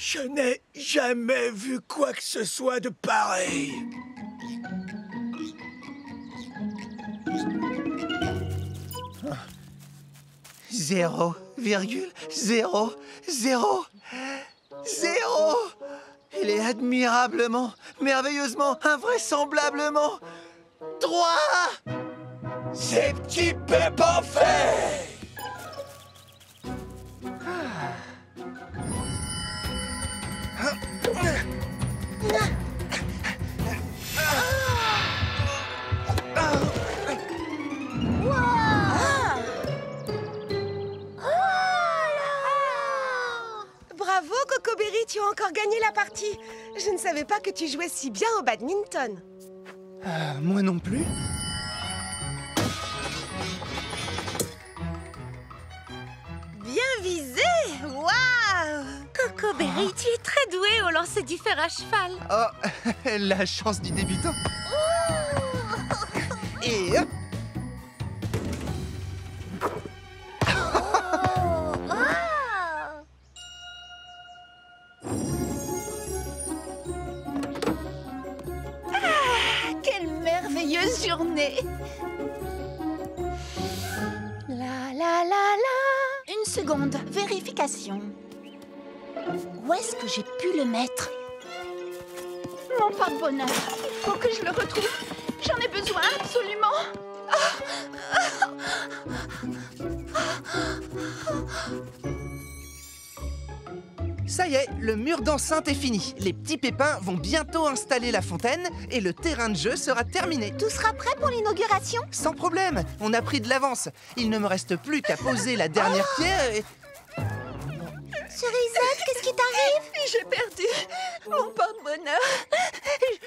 Je n'ai jamais vu quoi que ce soit de pareil. 0,000. Il est admirablement, merveilleusement, invraisemblablement 3. C'est Petit Pépin fait. Bravo, Cocoberry, tu as encore gagné la partie. Je ne savais pas que tu jouais si bien au badminton. Moi non plus. Bien visé! Waouh! Cocoberry, tu es très doué au lancer du fer à cheval. Oh, la chance du débutant. Et hop. Quelle merveilleuse journée! La la la la. Une seconde, vérification. Où est-ce que j'ai pu le mettre? Mon porte-bonheur. Faut que je le retrouve. J'en ai besoin absolument. Ça y est, le mur d'enceinte est fini. Les petits pépins vont bientôt installer la fontaine et le terrain de jeu sera terminé. Tout sera prêt pour l'inauguration? Sans problème, on a pris de l'avance. Il ne me reste plus qu'à poser la dernière pierre et... Cerisette, qu'est-ce qui t'arrive? J'ai perdu mon porte-bonheur.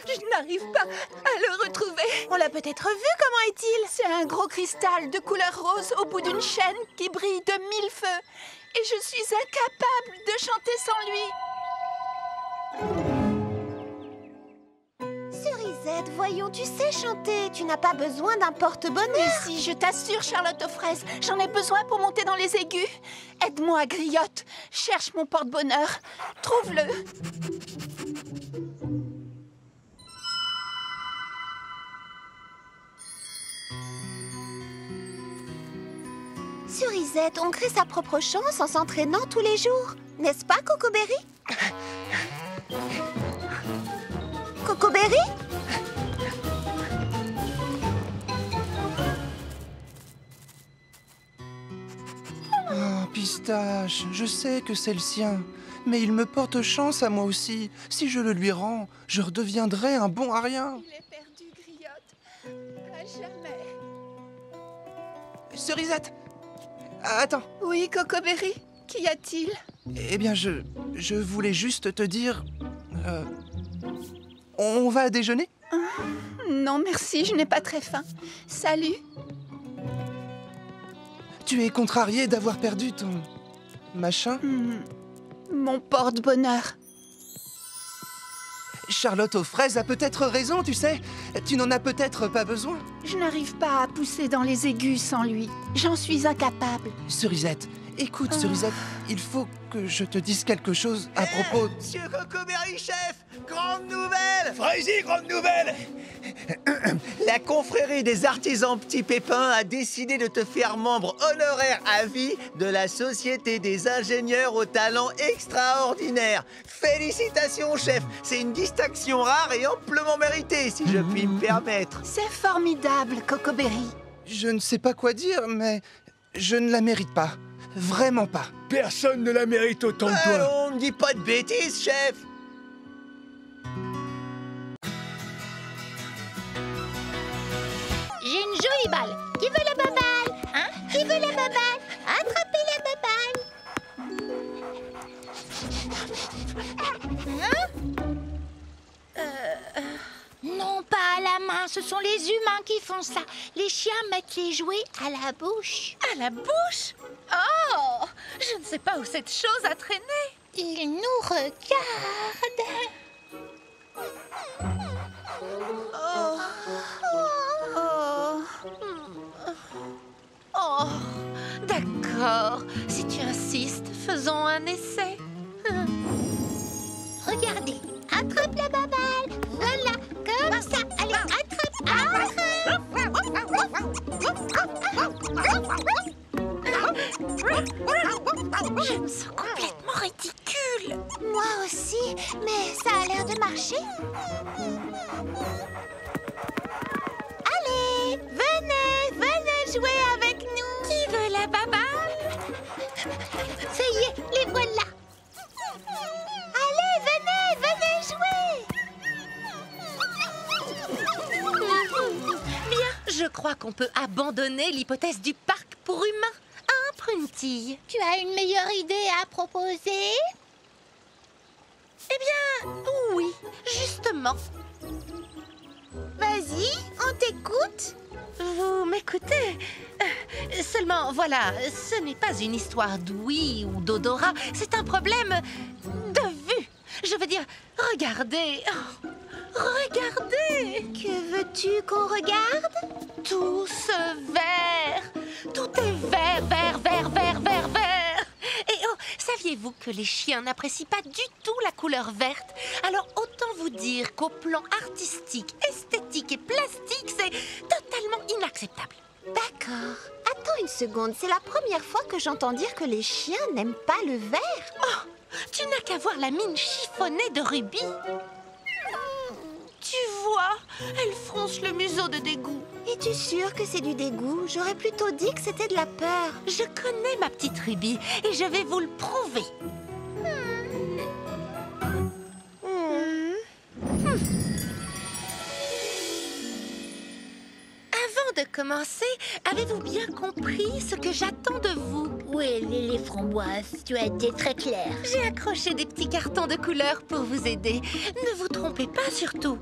Je n'arrive pas à le retrouver. On l'a peut-être vu, comment est-il? C'est un gros cristal de couleur rose au bout d'une chaîne qui brille de 1000 feux. Et je suis incapable de chanter sans lui. Cerisette, voyons, tu sais chanter. Tu n'as pas besoin d'un porte-bonheur. Mais si, je t'assure, Charlotte aux fraises, j'en ai besoin pour monter dans les aigus. Aide-moi, Griotte. Cherche mon porte-bonheur. Trouve-le. Cerisette, on crée sa propre chance en s'entraînant tous les jours. N'est-ce pas, Cocoberry? Cocoberry? Oh, Pistache, je sais que c'est le sien. Mais il me porte chance à moi aussi. Si je le lui rends, je redeviendrai un bon à rien. Il est perdu, Griotte. À jamais. Cerisette! Attends. Oui, Cocoberry, qu'y a-t-il? Eh bien, je voulais juste te dire... on va déjeuner? Non, merci, je n'ai pas très faim. Salut. Tu es contrarié d'avoir perdu ton... machin? Mon porte-bonheur. Charlotte aux fraises a peut-être raison, tu sais. Tu n'en as peut-être pas besoin. Je n'arrive pas à pousser dans les aigus sans lui. J'en suis incapable. Cerisette, écoute, Cerisette, il faut que je te dise quelque chose à propos... Monsieur Cocoberry, chef, grande nouvelle. Fraisie, grande nouvelle. La confrérie des artisans Petit Pépin a décidé de te faire membre honoraire à vie de la Société des ingénieurs au talent extraordinaire. Félicitations, chef. C'est une distinction rare et amplement méritée, si je puis me permettre. C'est formidable, Cocoberry. Je ne sais pas quoi dire, mais je ne la mérite pas. Vraiment pas. Personne ne la mérite autant que toi. On ne dit pas de bêtises, chef. J'ai une jolie balle. Qui veut la baballe? Hein? Qui veut la baballe? Attrapez la baballe. Non, pas à la main. Ce sont les humains qui font ça. Les chiens mettent les jouets à la bouche. À la bouche? Oh! Je ne sais pas où cette chose a traîné. Ils nous regardent. Oh, d'accord. Si tu insistes, faisons un essai. complètement ridicule. Moi aussi, mais ça a l'air de marcher. Allez, venez jouer avec nous. Qui veut la baballe? Ça y est, les voilà. Allez, venez jouer. Bien, je crois qu'on peut abandonner l'hypothèse du parc pour humains. Hein, Pruntille? Tu as une meilleure idée à proposer? Eh bien, oui, justement. Vas-y, on t'écoute. Vous m'écoutez? Seulement, voilà, ce n'est pas une histoire d'ouïe ou d'odorat, c'est un problème de vue. Je veux dire, regardez, oh, regardez. Que veux-tu qu'on regarde? Tout ce vert, tout est vert, vert, vert, vert, vert, vert. Et oh, saviez-vous que les chiens n'apprécient pas du tout la couleur verte? Alors autant vous dire qu'au plan artistique, esthétique et plastique, c'est totalement inacceptable. D'accord. Attends une seconde, c'est la première fois que j'entends dire que les chiens n'aiment pas le vert. Oh, tu n'as qu'à voir la mine chiffonnée de Ruby. Tu vois, elle fronce le museau de dégoût. Es-tu sûre que c'est du dégoût? J'aurais plutôt dit que c'était de la peur. Je connais ma petite Ruby et je vais vous le prouver. Avant de commencer, avez-vous bien compris ce que j'attends de vous? Oui, les framboises, tu as été très claire. J'ai accroché des petits cartons de couleur pour vous aider. Ne vous trompez pas surtout.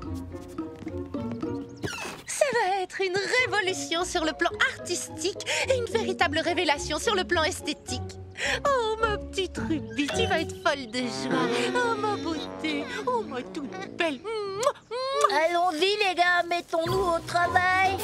Ça va être une révolution sur le plan artistique et une véritable révélation sur le plan esthétique. Oh, ma petite Ruby, tu vas être folle de joie. Oh, ma beauté. Oh, ma toute belle. Allons-y les gars, mettons-nous au travail.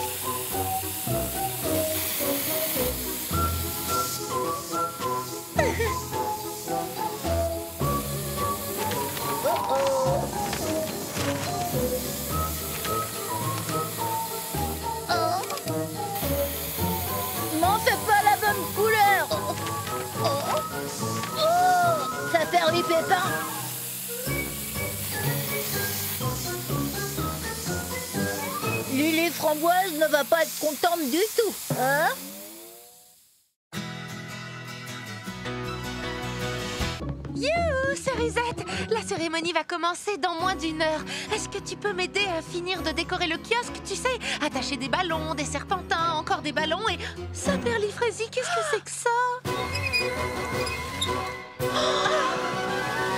M'en fais pas la bonne couleur. Ça fait Ruby Pépin. Lily Framboise ne va pas être contente du tout, hein? Youhou, Cerisette! La cérémonie va commencer dans moins d'1 heure. Est-ce que tu peux m'aider à finir de décorer le kiosque? Tu sais, attacher des ballons, des serpentins, encore des ballons et... Saperlifraisie, qu'est-ce que c'est que ça?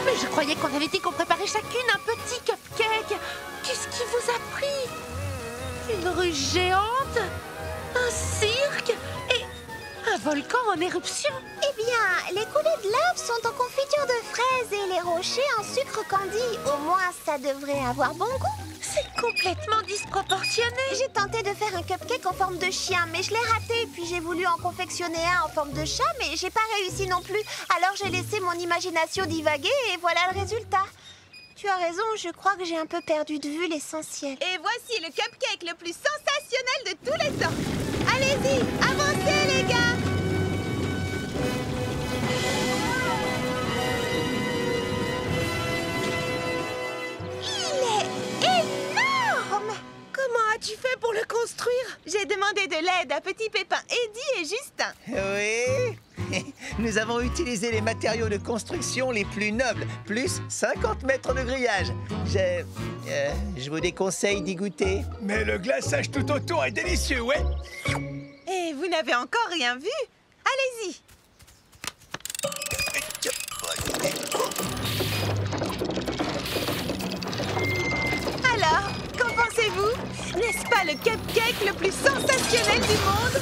Mais je croyais qu'on avait dit qu'on préparait chacune un petit cupcake. Qu'est-ce qui vous a pris? Une rue géante? Un cirque? Et un volcan en éruption? Eh bien, les coulées de lave sont en confiture de fraises et les rochers en sucre candy. Au moins, ça devrait avoir bon goût. C'est complètement disproportionné. J'ai tenté de faire un cupcake en forme de chien, mais je l'ai raté. Puis j'ai voulu en confectionner un en forme de chat, mais j'ai pas réussi non plus. Alors j'ai laissé mon imagination divaguer et voilà le résultat. Tu as raison, je crois que j'ai un peu perdu de vue l'essentiel. Et voici le cupcake le plus sensationnel de tous les temps. Allez-y, avancez les gars. As-tu fait pour le construire? J'ai demandé de l'aide à Petit Pépin, Eddie et Justin. Oui. Nous avons utilisé les matériaux de construction les plus nobles, plus 50 mètres de grillage. Je vous déconseille d'y goûter. Mais le glaçage tout autour est délicieux, ouais. Et vous n'avez encore rien vu? Allez-y. Alors, qu'en pensez-vous? N'est-ce pas le cupcake le plus sensationnel du monde?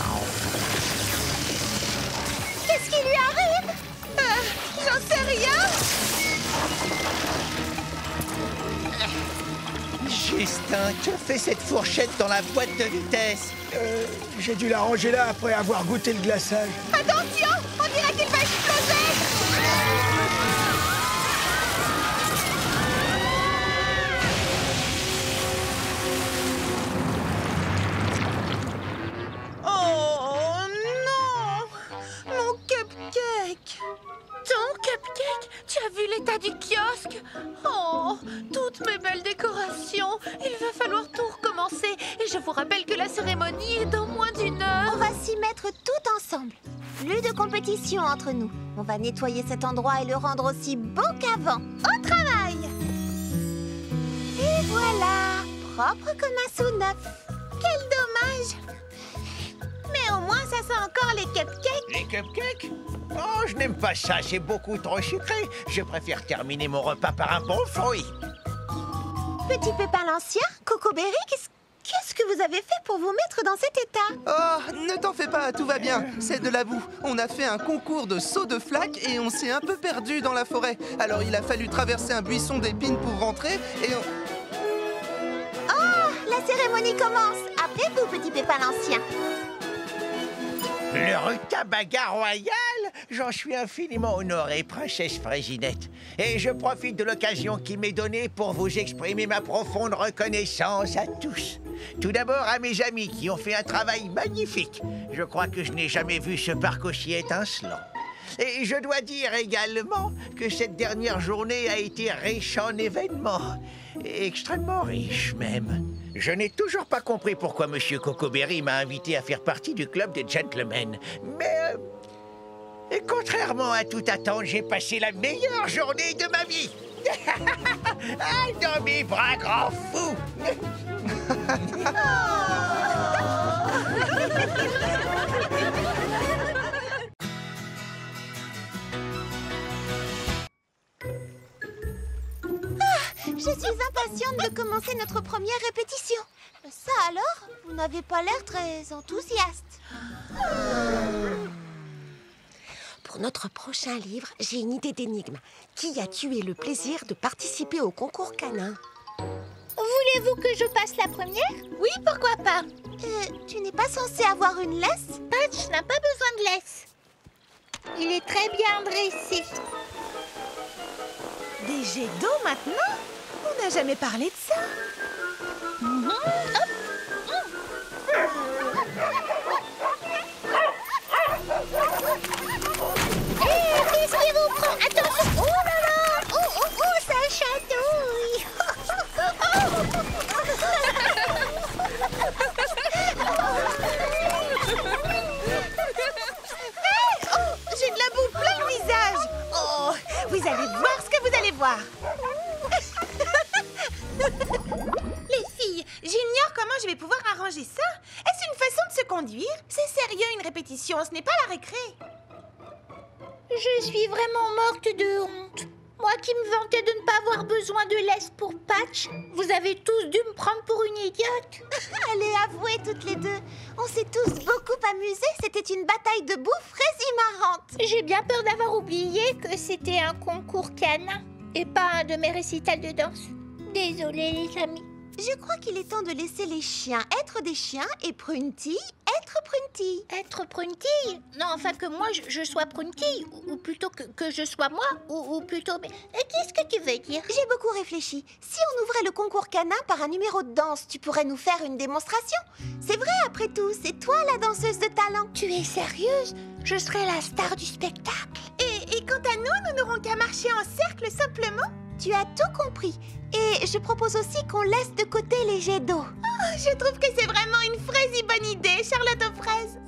Qu'est-ce qui lui arrive? J'en sais rien. Justin, que fait cette fourchette dans la boîte de vitesse? J'ai dû la ranger là après avoir goûté le glaçage. Attention, on dirait qu'il va exploser. Oh non! Mon cupcake! Ton cupcake? Cupcake, tu as vu l'état du kiosque? Oh, toutes mes belles décorations. Il va falloir tout recommencer. Et je vous rappelle que la cérémonie est dans moins d'1 heure. On va s'y mettre tout ensemble. Plus de compétition entre nous. On va nettoyer cet endroit et le rendre aussi beau qu'avant. Au travail! Et voilà, propre comme un sou neuf. Quel dommage! Mais au moins, ça sent encore les cupcakes. Les cupcakes? Oh, je n'aime pas ça, c'est beaucoup trop sucré. Je préfère terminer mon repas par un bon fruit. Petit Pépin l'Ancien, Cocoberry, qu'est-ce que vous avez fait pour vous mettre dans cet état? Oh, ne t'en fais pas, tout va bien. C'est de la boue. On a fait un concours de saut de flaque et on s'est un peu perdu dans la forêt. Alors il a fallu traverser un buisson d'épines pour rentrer et La cérémonie commence. Après vous, Petit Pépin l'Ancien. Le rutabaga royal? J'en suis infiniment honoré, princesse Frésinette. Et je profite de l'occasion qui m'est donnée pour vous exprimer ma profonde reconnaissance à tous. Tout d'abord à mes amis qui ont fait un travail magnifique. Je crois que je n'ai jamais vu ce parc aussi étincelant. Et je dois dire également que cette dernière journée a été riche en événements. Extrêmement riche, même. Je n'ai toujours pas compris pourquoi Monsieur Cocoberry m'a invité à faire partie du club des gentlemen. Mais, et contrairement à toute attente, j'ai passé la meilleure journée de ma vie. Ah, dans mes bras, grand fou. Je suis impatiente de commencer notre première répétition. Ça alors? Vous n'avez pas l'air très enthousiaste. Pour notre prochain livre, j'ai une idée d'énigme. Qui a tué le plaisir de participer au concours canin? Voulez-vous que je passe la première? Oui, pourquoi pas? Tu n'es pas censé avoir une laisse? Patch n'a pas besoin de laisse. Il est très bien dressé. Des jets d'eau maintenant? On n'a jamais parlé de ça. Qu'est-ce qui vous prend? Attention! Oh là là! Oh, ça chatouille! J'ai de la boue plein le visage. Oh, vous allez voir ce que vous allez voir. Les filles, j'ignore comment je vais pouvoir arranger ça. Est-ce une façon de se conduire? C'est sérieux une répétition, ce n'est pas la récré. Je suis vraiment morte de honte. Moi qui me vantais de ne pas avoir besoin de laisse pour Patch, vous avez tous dû me prendre pour une idiote. Allez, avouez toutes les deux. On s'est tous beaucoup amusés. C'était une bataille de boue marrante. J'ai bien peur d'avoir oublié que c'était un concours canin et pas un de mes récitals de danse. Désolée les amis. Je crois qu'il est temps de laisser les chiens être des chiens et Prunty être Prunty. Être Prunty? Non, enfin que moi je sois Prunty, ou plutôt que je sois moi, ou plutôt... Mais qu'est-ce que tu veux dire? J'ai beaucoup réfléchi. Si on ouvrait le concours canin par un numéro de danse, tu pourrais nous faire une démonstration? C'est vrai après tout, c'est toi la danseuse de talent. Tu es sérieuse? Je serai la star du spectacle. Et quant à nous n'aurons qu'à marcher en cercle simplement. Tu as tout compris. Et je propose aussi qu'on laisse de côté les jets d'eau. Oh, je trouve que c'est vraiment une fraise bonne idée, Charlotte aux fraises.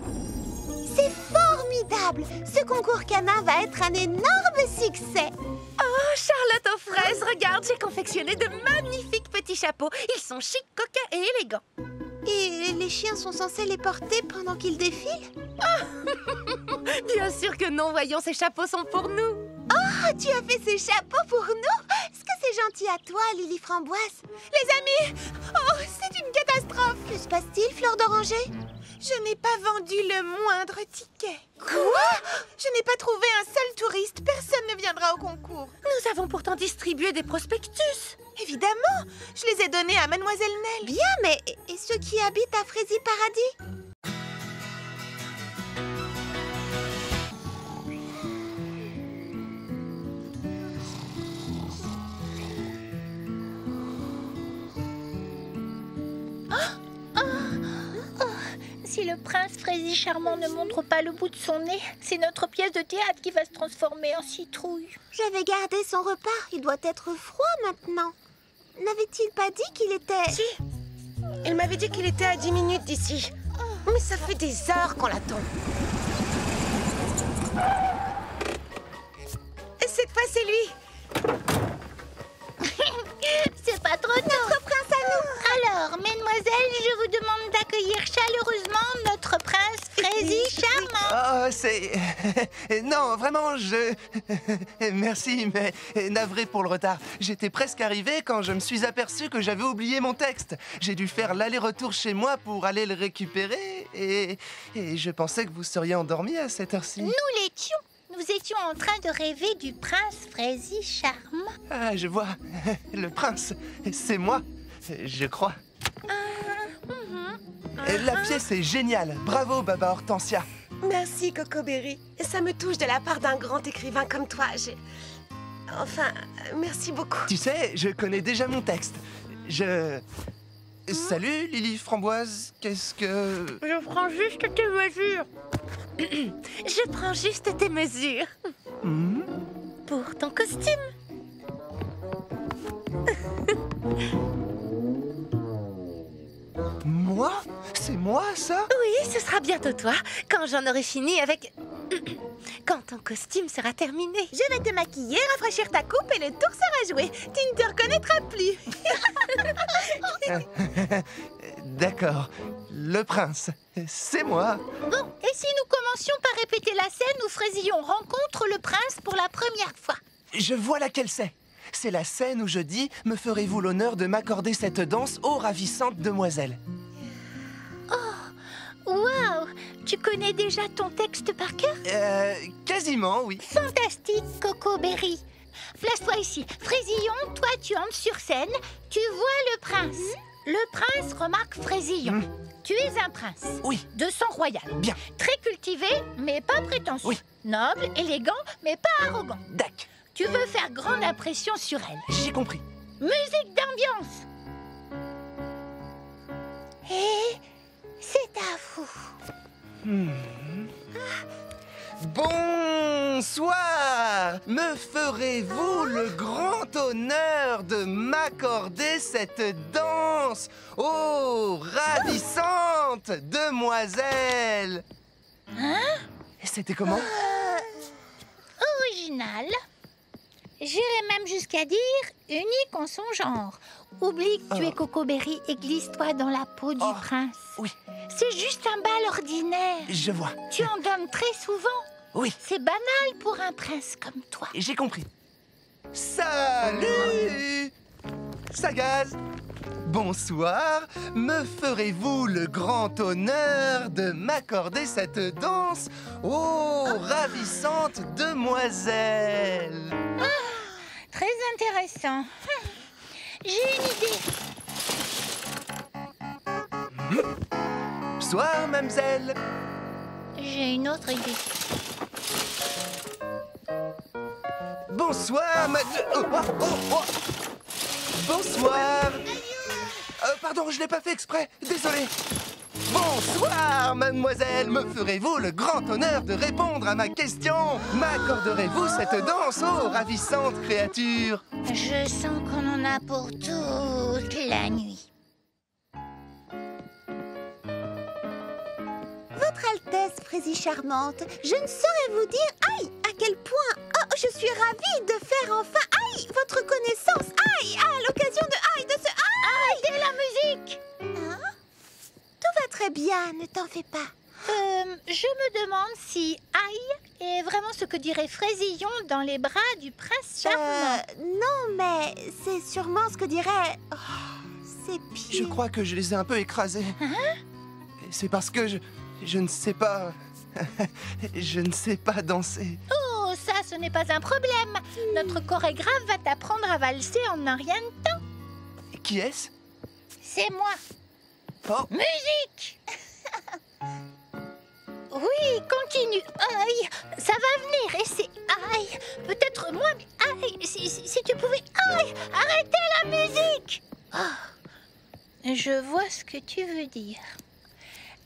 C'est formidable. Ce concours canin va être un énorme succès. Oh, Charlotte aux fraises, regarde, j'ai confectionné de magnifiques petits chapeaux. Ils sont chics, coquins et élégants. Et les chiens sont censés les porter pendant qu'ils défilent? Oh bien sûr que non, voyons, ces chapeaux sont pour nous. Oh, tu as fait ces chapeaux pour nous? Est-ce que c'est gentil à toi, Lily Framboise? Les amis, oh, c'est une catastrophe. Que se passe-t-il, Fleur d'Oranger? Je n'ai pas vendu le moindre ticket. Quoi? Je n'ai pas trouvé un seul touriste. Personne ne viendra au concours. Nous avons pourtant distribué des prospectus. Évidemment, je les ai donnés à Mademoiselle Nell. Bien, mais et ceux qui habitent à Frézy Paradis? si le prince Fraisier Charmant ne montre pas le bout de son nez, c'est notre pièce de théâtre qui va se transformer en citrouille. J'avais gardé son repas. Il doit être froid maintenant. N'avait-il pas dit qu'il était... Si, il m'avait dit qu'il était à 10 minutes d'ici. Mais ça fait des heures qu'on l'attend. Cette fois, c'est lui. C'est pas trop tôt. Notre prince à nous. Alors, mesdemoiselles, je vous demande d'accueillir chaleureusement notre prince Fraisier Charmant. Oh, c'est... Non, vraiment, Merci, mais navré pour le retard. J'étais presque arrivé quand je me suis aperçu que j'avais oublié mon texte. J'ai dû faire l'aller-retour chez moi pour aller le récupérer et je pensais que vous seriez endormi à cette heure-ci. Nous l'étions. Nous étions en train de rêver du prince Fraisier Charmant. Ah, je vois. Le prince, c'est moi, je crois. La pièce est géniale. Bravo, Baba Hortensia. Merci, Coco Berry. Ça me touche de la part d'un grand écrivain comme toi. Enfin, merci beaucoup. Tu sais, je connais déjà mon texte. Salut, Lily Framboise. Qu'est-ce que... Je prends juste tes mesures. Je prends juste tes mesures. Pour ton costume. Moi? C'est moi, ça? Oui, ce sera bientôt toi, quand j'en aurai fini avec... Quand ton costume sera terminé. Je vais te maquiller, rafraîchir ta coupe et le tour sera joué. Tu ne te reconnaîtras plus. D'accord. Le prince, c'est moi. Bon, et si nous commencions par répéter la scène où Fraisillon rencontre le prince pour la première fois? Je vois laquelle c'est. C'est la scène où je dis « Me ferez-vous l'honneur de m'accorder cette danse, ô ravissante demoiselle ?» Waouh! Tu connais déjà ton texte par cœur? Quasiment, oui. Fantastique, Coco Berry. Place-toi ici. Fraisillon, toi, tu entres sur scène. Tu vois le prince. Le prince remarque Fraisillon. Tu es un prince. Oui. De sang royal. Bien. Très cultivé, mais pas prétentieux. Oui. Noble, élégant, mais pas arrogant. Dac. Tu veux faire grande impression sur elle. J'ai compris. Musique d'ambiance. Et c'est à vous. Bonsoir! Me ferez-vous le grand honneur de m'accorder cette danse, ô ravissante demoiselle? Hein? C'était comment? Original. J'irais même jusqu'à dire unique en son genre. Oublie que tu es Coco Berry et glisse-toi dans la peau du prince. Oui. C'est juste un bal ordinaire. Je vois. Tu en donnes très souvent. Oui. C'est banal pour un prince comme toi. J'ai compris. Salut! Sagaz! Bonsoir, me ferez-vous le grand honneur de m'accorder cette danse, ô ravissante demoiselle? Très intéressant. J'ai une idée. Bonsoir, mademoiselle. J'ai une autre idée. Bonsoir, Bonsoir. Pardon, je l'ai pas fait exprès. Désolé. Bonsoir, mademoiselle. Me ferez-vous le grand honneur de répondre à ma question? M'accorderez-vous cette danse, ô ravissante créature? Je sens qu'on en a pour toute la nuit. Votre Altesse, Fraisier Charmante, je ne saurais vous dire, aïe, à quel point, oh, je suis ravie de faire enfin, aïe, votre connaissance, aïe, à l'occasion de, aïe, de ce, aïe, de la musique. Hein? Tout va très bien, ne t'en fais pas. Je me demande si aïe est vraiment ce que dirait Fraisillon dans les bras du prince charmant. Non, mais c'est sûrement ce que dirait... Oh, ses pieds. Je crois que je les ai un peu écrasés. C'est parce que je ne sais pas... je ne sais pas danser. Oh, ça, ce n'est pas un problème. Notre chorégraphe va t'apprendre à valser en un rien de temps. Qui est-ce? C'est moi. Oh. Musique. Oui, continue. Aïe, ça va venir et c'est aïe. Peut-être moins, mais aïe. Si tu pouvais, aïe, arrêtez la musique. Oh, je vois ce que tu veux dire.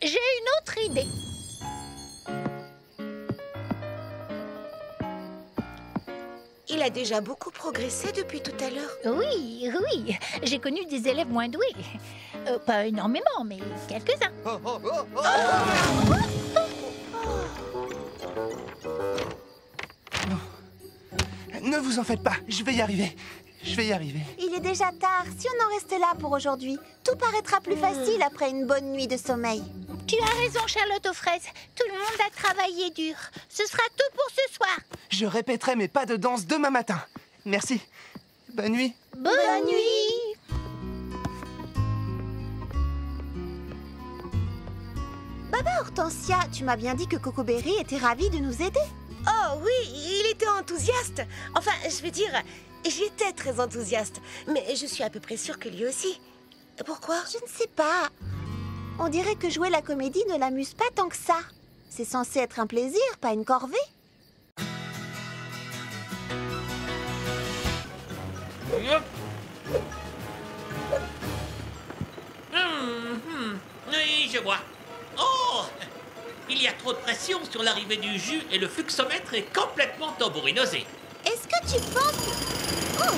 J'ai une autre idée. Il a déjà beaucoup progressé depuis tout à l'heure. Oui, oui, j'ai connu des élèves moins doués. Pas énormément, mais quelques-uns. Oh, oh, oh, oh. Ne vous en faites pas, je vais y arriver. Je vais y arriver. Il est déjà tard. Si on en reste là pour aujourd'hui, tout paraîtra plus facile après une bonne nuit de sommeil. Tu as raison, Charlotte aux fraises. Tout le monde a travaillé dur. Ce sera tout pour ce soir. Je répéterai mes pas de danse demain matin. Merci. Bonne nuit. Bonne nuit. Baba Hortensia, tu m'as bien dit que Cocoberry était ravi de nous aider. Oh oui, il était enthousiaste. Enfin, je veux dire, j'étais très enthousiaste. Mais je suis à peu près sûre que lui aussi. Pourquoi? Je ne sais pas. On dirait que jouer la comédie ne l'amuse pas tant que ça. C'est censé être un plaisir, pas une corvée. Oui, je vois. Oh! Il y a trop de pression sur l'arrivée du jus et le fluxomètre est complètement tambourinosé. Est-ce que tu penses... Oh!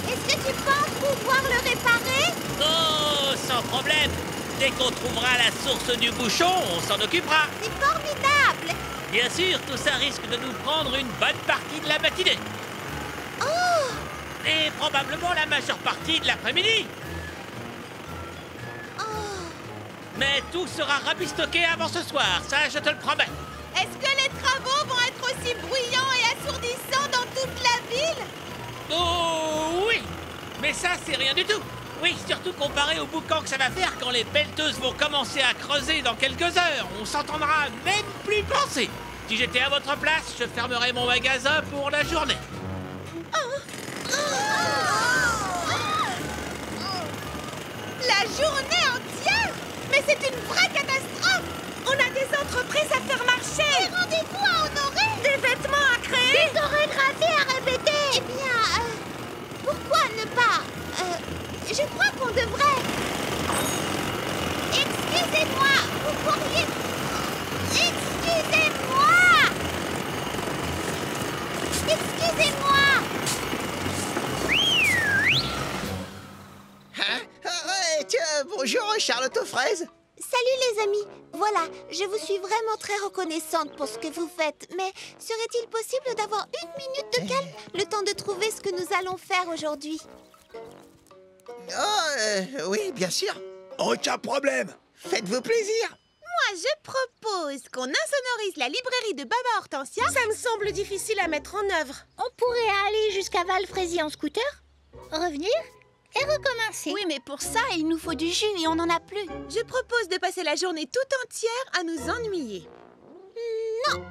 Est-ce que tu penses pouvoir le réparer? Oh, sans problème. Dès qu'on trouvera la source du bouchon, on s'en occupera. C'est formidable! Bien sûr, tout ça risque de nous prendre une bonne partie de la matinée. Oh! Et probablement la majeure partie de l'après-midi. Mais tout sera rabistoqué avant ce soir, ça je te le promets. Est-ce que les travaux vont être aussi bruyants et assourdissants dans toute la ville? Oh oui. Mais ça c'est rien du tout. Oui, surtout comparé au boucan que ça va faire quand les pelleteuses vont commencer à creuser dans quelques heures. On s'entendra même plus penser. Si j'étais à votre place, je fermerais mon magasin pour la journée. La journée entière? Mais c'est une vraie catastrophe! On a des entreprises à faire marcher! Des rendez-vous à honorer! Des vêtements à créer! Des chorégraphies à répéter. Eh bien, pourquoi ne pas... je crois qu'on devrait... Excusez-moi, vous pourriez... Excusez-moi! Excusez-moi! Tiens, bonjour Charlotte aux fraises. Salut les amis. Voilà, je vous suis vraiment très reconnaissante pour ce que vous faites. Mais serait-il possible d'avoir une minute de calme, le temps de trouver ce que nous allons faire aujourd'hui? Oh, oui, bien sûr. Aucun problème. Faites-vous plaisir. Moi, je propose qu'on insonorise la librairie de Baba Hortensia. Ça me semble difficile à mettre en œuvre. On pourrait aller jusqu'à Valfrézy en scooter, revenir et recommencer. Oui, mais pour ça, il nous faut du jus et on n'en a plus. Je propose de passer la journée tout entière à nous ennuyer. Non.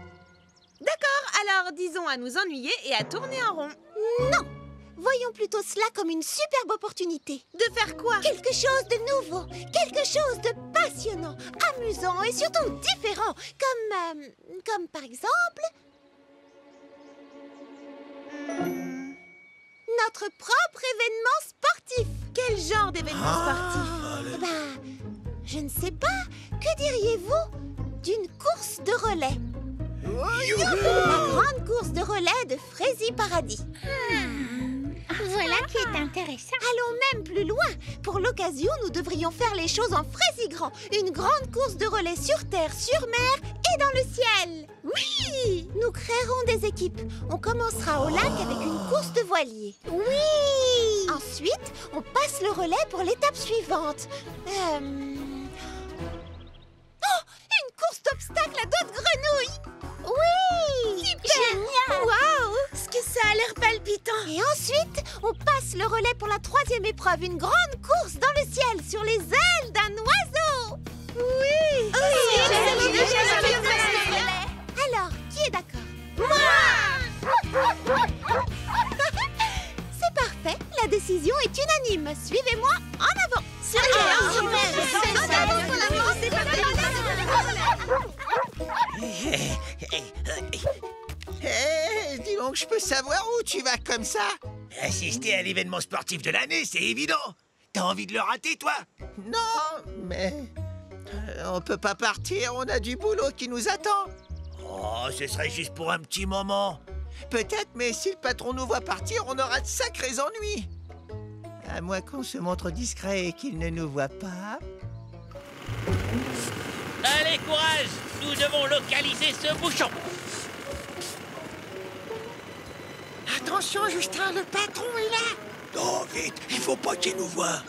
D'accord, alors disons à nous ennuyer et à tourner en rond. Non. Voyons plutôt cela comme une superbe opportunité. De faire quoi? Quelque chose de nouveau, quelque chose de passionnant, amusant et surtout différent. Comme par exemple... notre propre événement sportif. Quel genre d'événement sportif? Je ne sais pas. Que diriez-vous d'une course de relais? La grande course de relais de Frézy Paradis. Voilà qui est intéressant. Allons même plus loin. Pour l'occasion, nous devrions faire les choses en Frézy grand. Une grande course de relais sur terre, sur mer et dans le ciel. Oui! Nous créerons des équipes. On commencera au lac avec une course de voilier. Oui! Ensuite, on passe le relais pour l'étape suivante. Oh! Une course d'obstacles à dos de grenouille! Oui! Super! Génial! Waouh! Ce que ça a l'air palpitant! Et ensuite, on passe le relais pour la troisième épreuve, une grande course dans le ciel sur les ailes d'un oiseau! Oui! Alors, qui est d'accord? Moi! C'est parfait, la décision est unanime. Suivez-moi en avant! Dis donc, je peux savoir où tu vas comme ça? Assister à l'événement sportif de l'année, c'est évident. T'as envie de le rater, toi? Non, mais... on peut pas partir, on a du boulot qui nous attend. Oh, ce serait juste pour un petit moment. Peut-être, mais si le patron nous voit partir, on aura de sacrés ennuis. À moins qu'on se montre discret et qu'il ne nous voit pas. Allez, courage! Nous devons localiser ce bouchon. Attention, Justin, le patron est là. Non, vite, il faut pas qu'il nous voie.